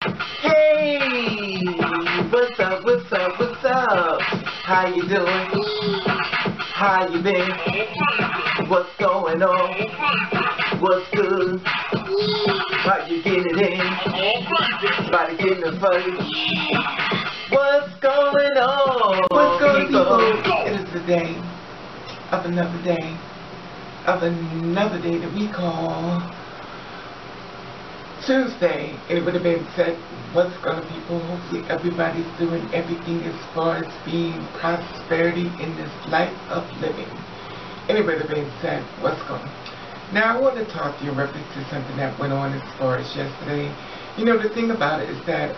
Hey, what's up, what's up, what's up? How you doing? How you been? What's going on? What's good? How you getting it in? Body getting the fuzzy. What's going on? What's going on? It is the day of another day. That we call Tuesday. And it would have been said, what's going on, people? Hopefully everybody's doing everything as far as being prosperity in this life of living. And it would have been said, what's going on? Now I want to talk to you in reference to something that went on as far as yesterday. You know, the thing about it is that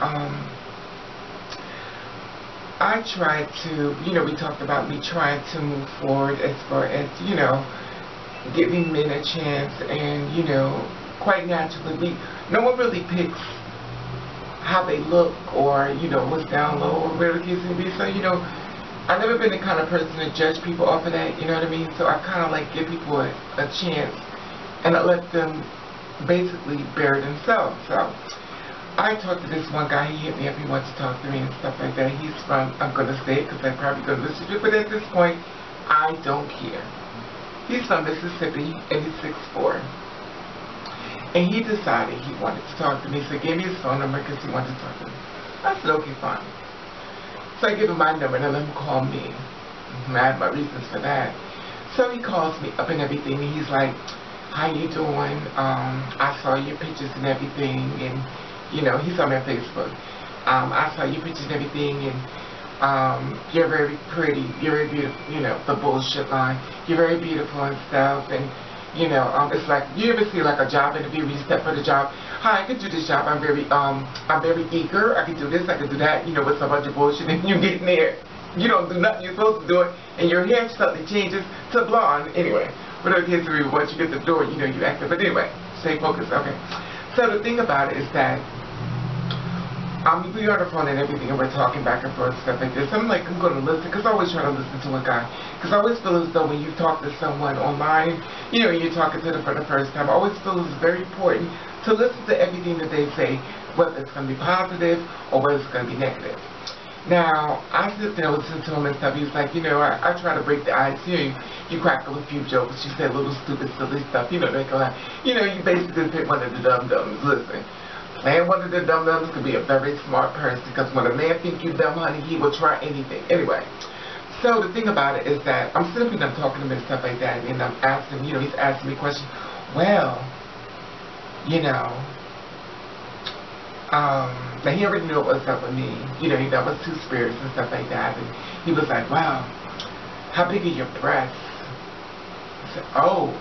I tried to, we talked about me trying to move forward as far as, giving men a chance, and, quite naturally, no one really picks how they look or, what's down low or whatever the case may be. So, I've never been the kind of person to judge people off of that, you know what I mean? So I kind of like give people a chance, and I let them basically bear themselves. So I talked to this one guy. He hit me up. He wants to talk to me and stuff like that. He's from, I'm going to say it because I'm probably going to listen to it, but at this point, I don't care. He's from Mississippi, and he's 6'4". And he decided he wanted to talk to me, so he gave me his phone number because he wanted to talk to me. I said, okay, fine. So I give him my number, and I let him call me. I had my reasons for that. So he calls me up and everything, and he's like, how you doing? I saw your pictures and everything, and, he saw me on Facebook. I saw your pictures and everything, and you're very pretty, you're very beautiful, the bullshit line. You're very beautiful and stuff, and, it's like, you ever see like a job interview where you step for the job? Hi, I could do this job, I'm very eager, I could do this, I could do that, with some bunch of bullshit, and you get in there. You don't do nothing you're supposed to do it, and your hair suddenly changes to blonde. Anyway, whatever the case may be, once you get the door, you act it. But anyway, stay focused, okay. So the thing about it is that, we are on the phone and everything, and we're talking back and forth and stuff like this. I'm like, I'm going to listen, because I always try to listen to a guy. Because I always feel as though when you talk to someone online, you're talking to them for the first time, I always feel it's very important to listen to everything that they say, whether it's going to be positive or whether it's going to be negative. Now, I sit there and listen to him and stuff. He's like, I try to break the ice. You crack up a few jokes. You say a little stupid, silly stuff. They go like, you basically pick one of the dum-dums. Listen. Man, one of the dum-dums could be a very smart person, because when a man thinks you dumb, honey, he will try anything. Anyway, so the thing about it is that I'm sitting there, I'm talking to him and stuff like that, and I'm asking, he's asking me questions. Well, now he already knew what was up with me. He that was two spirits and stuff like that, and he was like, wow, how big are your breasts? I said, oh,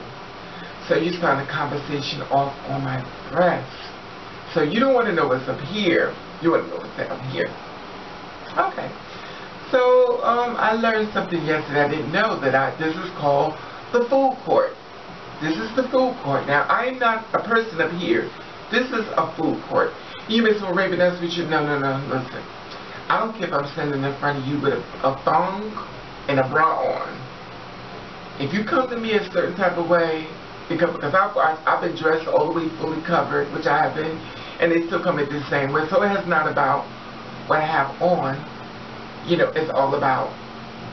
so you started a conversation off on my breasts. So you don't want to know what's up here. You want to know what's down here. Okay. So I learned something yesterday. I didn't know that this is called the food court. This is the food court. Now, I'm not a person up here. This is a food court. You may say, well, Raven, that's what you... No, listen. I don't care if I'm standing in front of you with a thong and a bra on. If you come to me a certain type of way, because I've been dressed all the way fully covered, which I have been, and they still come in the same way. So it's not about what I have on. It's all about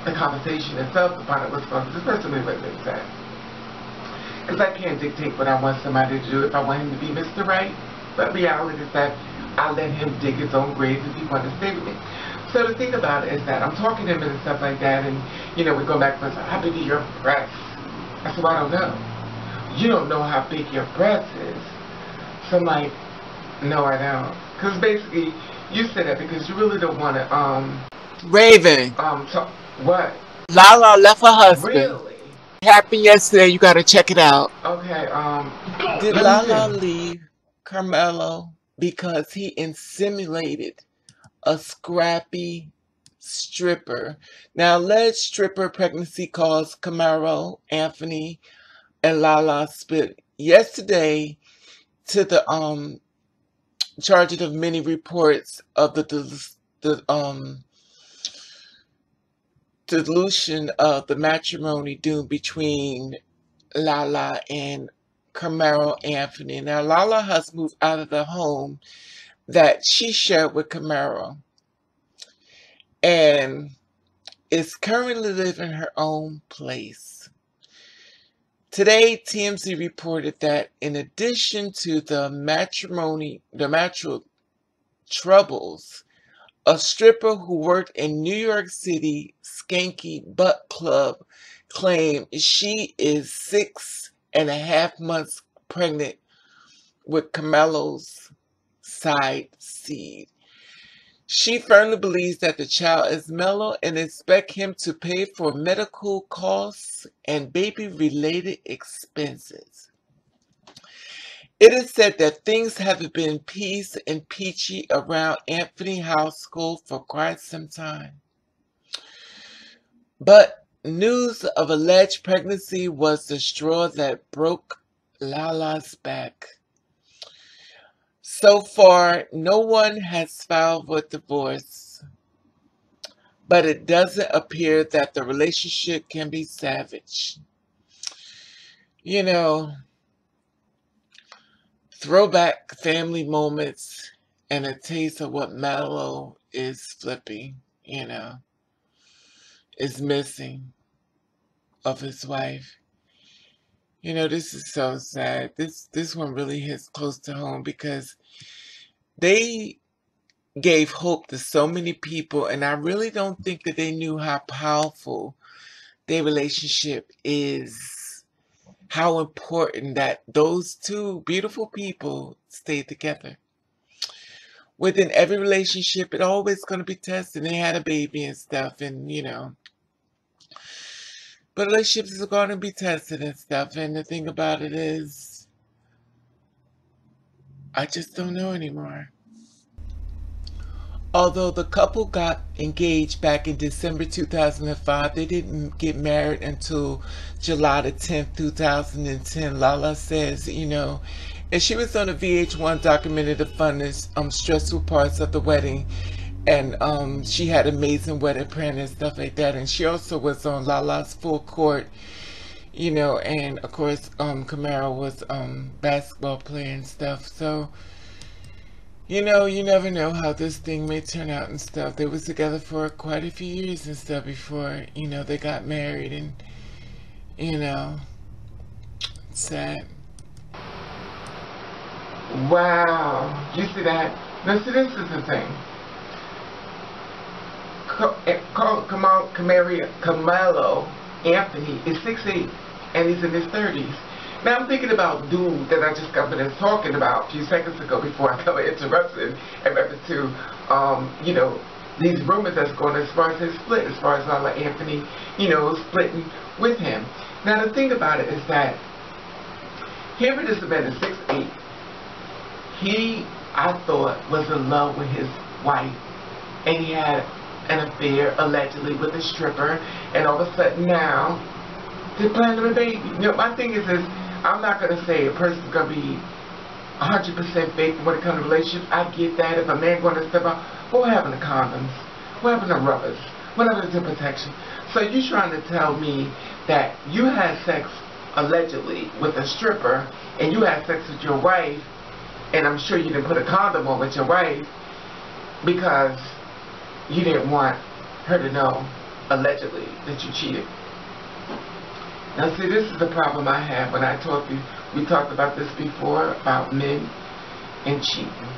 the conversation itself, to find out what's going on. Especially what they say. Because I can't dictate what I want somebody to do if I want him to be Mr. Right. But reality is that I let him dig his own grave if he wants to stay with me. So the thing about it is that I'm talking to him and stuff like that, and, we go back and forth, how big are your breasts? I said, well, I don't know. You don't know how big your breast is. So I'm like, no, I don't. Because basically, you said that because you really don't want to, Raven, what? Lala left her husband. Really? It happened yesterday. You gotta check it out. Okay, Did let me Lala see. leave Carmelo because he inseminated a scrappy stripper? Now, alleged stripper pregnancy caused Carmelo Anthony and Lala split yesterday to the charges of many reports of the dilution of the matrimony doomed between Lala and Carmelo Anthony. Now, Lala has moved out of the home that she shared with Camaro, and is currently living her own place. Today, TMZ reported that in addition to the marital troubles, a stripper who worked in New York City Skanky Butt Club claimed she is 6.5 months pregnant with Carmelo's side seed. She firmly believes that the child is Melo and expects him to pay for medical costs and baby-related expenses. It is said that things haven't been peace and peachy around Anthony household for quite some time. But news of alleged pregnancy was the straw that broke Lala's back. So far, no one has filed for divorce, but it doesn't appear that the relationship can be salvaged. You know, throwback family moments and a taste of what Melo is flipping, is missing of his wife. This is so sad. This one really hits close to home because they gave hope to so many people, and I really don't think that they knew how powerful their relationship is, how important that those two beautiful people stay together. Within every relationship, it's always going to be tested. They had a baby and stuff, and but relationships are going to be tested and stuff, and the thing about it is, I just don't know anymore. Although the couple got engaged back in December 2005, they didn't get married until July the 10th, 2010. Lala says, and she was on a VH1 documented the funnest, stressful parts of the wedding. And she had amazing wedding planning and stuff like that. And she also was on Lala's Full Court, and of course, Camaro was basketball player and stuff. So, you never know how this thing may turn out and stuff. They was together for quite a few years and stuff before, they got married, and, it's sad. Wow. You see that? Now, see, this is the thing. Carmelo Anthony is 6'8", and he's in his 30s. Now I'm thinking about dude that I just got finished talking about a few seconds ago before I got interrupted in reference to, these rumors that's going as far as his split, as far as Lala Anthony, splitting with him. Now the thing about it is that here it is, a man is 6'8". He, I thought, was in love with his wife, and he had an affair allegedly with a stripper, and all of a sudden now they're planning a baby. My thing is I'm not going to say a person's going to be 100% faithful when it comes to relationships. I get that. If a man going to step out, what happened to condoms? What happened to rubbers? What happened to protection? So you trying to tell me that you had sex allegedly with a stripper, and you had sex with your wife, and I'm sure you didn't put a condom on with your wife because you didn't want her to know, allegedly, that you cheated. Now see, this is the problem I have when we talked about this before, about men and cheating.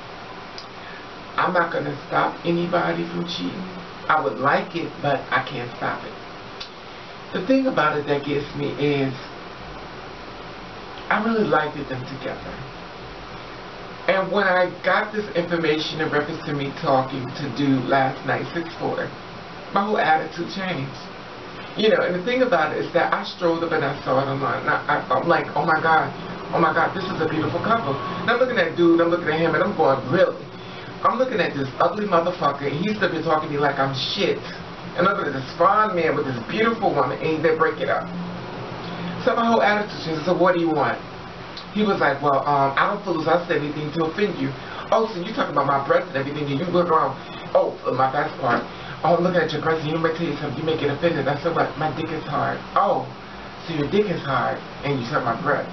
I'm not going to stop anybody from cheating. I would like it, but I can't stop it. The thing about it that gets me is, I really liked them together. And when I got this information in reference to me talking to dude last night, 6'4", my whole attitude changed. And the thing about it is that I strolled up and I saw it online. I'm like, oh my God, this is a beautiful couple. And I'm looking at dude, I'm looking at him, and I'm going, really? I'm looking at this ugly motherfucker, and he's still been talking to me like I'm shit. And I'm looking at this fine man with this beautiful woman, and they break it up. So my whole attitude changed. So what do you want? He was like, well, I don't feel as I said anything to offend you. Oh, so you talking about my breast and everything, and you look around, my best part. Oh, I'm looking at your breast, and you may tell you something, you may get offended. I said, what? My dick is hard. Oh, so your dick is hard, and you said my breast.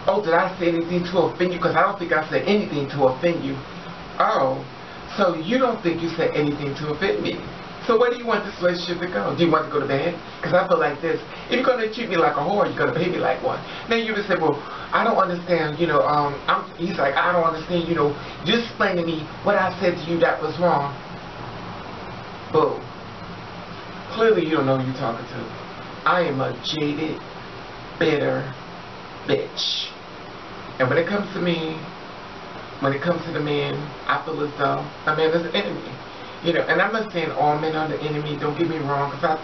Oh, did I say anything to offend you? Because I don't think I said anything to offend you. Oh, so you don't think you said anything to offend me? So where do you want this relationship to go? Do you want to go to bed? Because I feel like this. If you're going to treat me like a whore, you're going to pay me like one. Now you would say, well, I don't understand, he's like, I don't understand, just explain to me what I said to you that was wrong. Boo. Clearly you don't know who you're talking to. I am a jaded, bitter bitch. And when it comes to me, when it comes to the man, I feel as though a man is an enemy. And I'm not saying all men are the enemy, don't get me wrong, because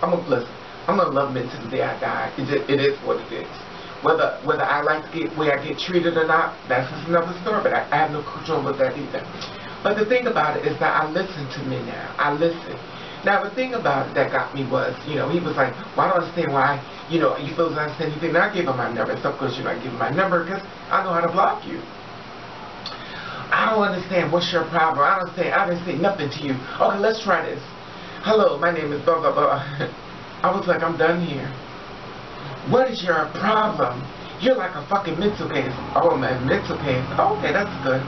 I'm going to love men to the day I die. It is what it is. Whether I like to get where I get treated or not, that's just another story, but I have no control with that either. But the thing about it is that I listen to men now. I listen. Now, the thing about it that got me was, he was like, well, I don't understand why, you feel as I said anything. And I gave him my number. So, of course, I gave him my number because I know how to block you. I don't understand. What's your problem? I didn't say nothing to you. Okay, let's try this. Hello, my name is blah, blah, blah. I was like, I'm done here. What is your problem? You're like a fucking mental case. Oh, man, mental case. Oh, okay, that's good.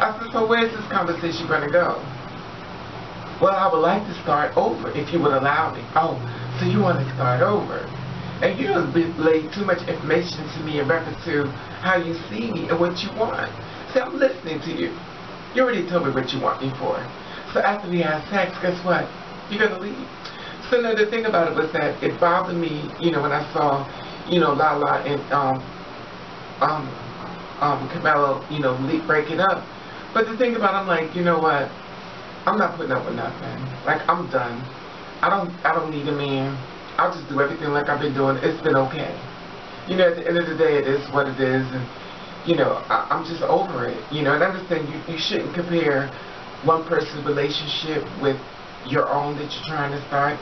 I said, so where's this conversation going to go? Well, I would like to start over if you would allow me. Oh, so you want to start over. And you have laid too much information to me in reference to how you see me and what you want. See, I'm listening to you. You already told me what you want me for. So after we have sex, guess what? You're going to leave. So now the thing about it was that it bothered me, when I saw, Lala and Carmelo, breaking up. But the thing about it, I'm like, you know what? I'm not putting up with nothing. Like, I'm done. I don't need a man. I'll just do everything like I've been doing. It's been okay. At the end of the day, it is what it is. And, I'm just over it. And I understand you shouldn't compare one person's relationship with your own that you're trying to start.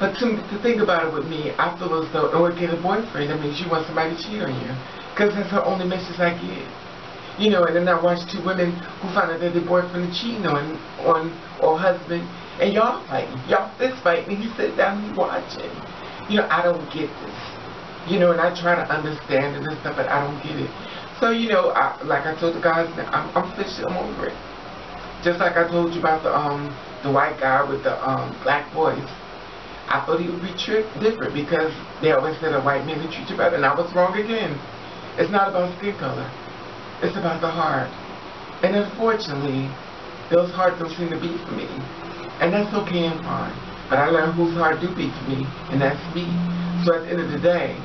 But to think about it with me, I feel as though in order to get a boyfriend, that means you want somebody to cheat on you. Because that's the only message I get. And then I watch two women who find out that their boyfriend is cheating on or husband, and y'all fighting. Y'all fist fighting, and you sit down and you watching. I don't get this. And I try to understand it and stuff, but I don't get it. So, like I told the guys, I'm fishy, I'm over it. Just like I told you about the white guy with the black boys. I thought he would be different because they always said a white man would treat you better, and I was wrong again. It's not about skin color. It's about the heart. And unfortunately, those hearts don't seem to beat for me. And that's okay and fine. But I learned whose heart do beat for me, and that's me. So at the end of the day,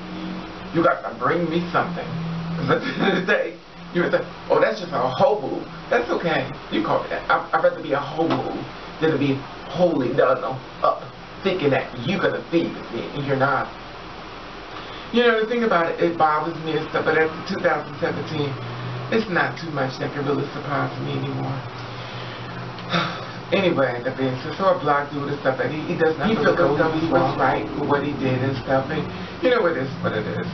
you got to bring me something. Because at the end of the day, you would say, oh, that's just a hobo. That's okay. You call me that. I'd rather be a hobo than to be wholly done up, thinking that you're going to feed me, and you're not. The thing about it, it bothers me and stuff, but after 2017, it's not too much that can really surprise me anymore. Anyway, that being said, so a black dude and stuff, and he does not feel as though he was right for what he did and stuff, and it is what it is.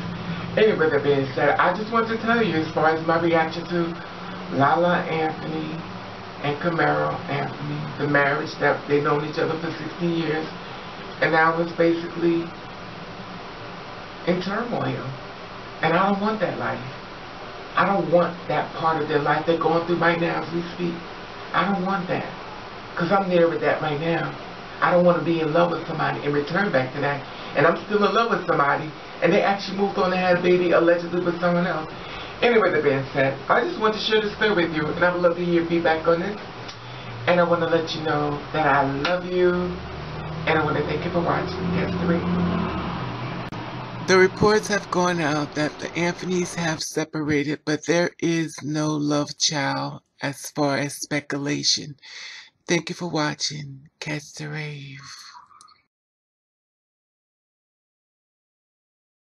Anyway, that being said, I just want to tell you as far as my reaction to Lala Anthony and Carmelo Anthony, the marriage that they've known each other for 16 years, and now it's basically in turmoil. And I don't want that life. I don't want that part of their life they're going through right now as we speak. I don't want that. Because I'm there with that right now. I don't want to be in love with somebody and return back to that. And I'm still in love with somebody, and they actually moved on and had a baby allegedly with someone else. Anyway, that being said, I just want to share this story with you, and I would love to hear your feedback on this. And I want to let you know that I love you, and I want to thank you for watching. That's the way. The reports have gone out that the Anthonys have separated, but there is no love child as far as speculation. Thank you for watching. Catch the rave.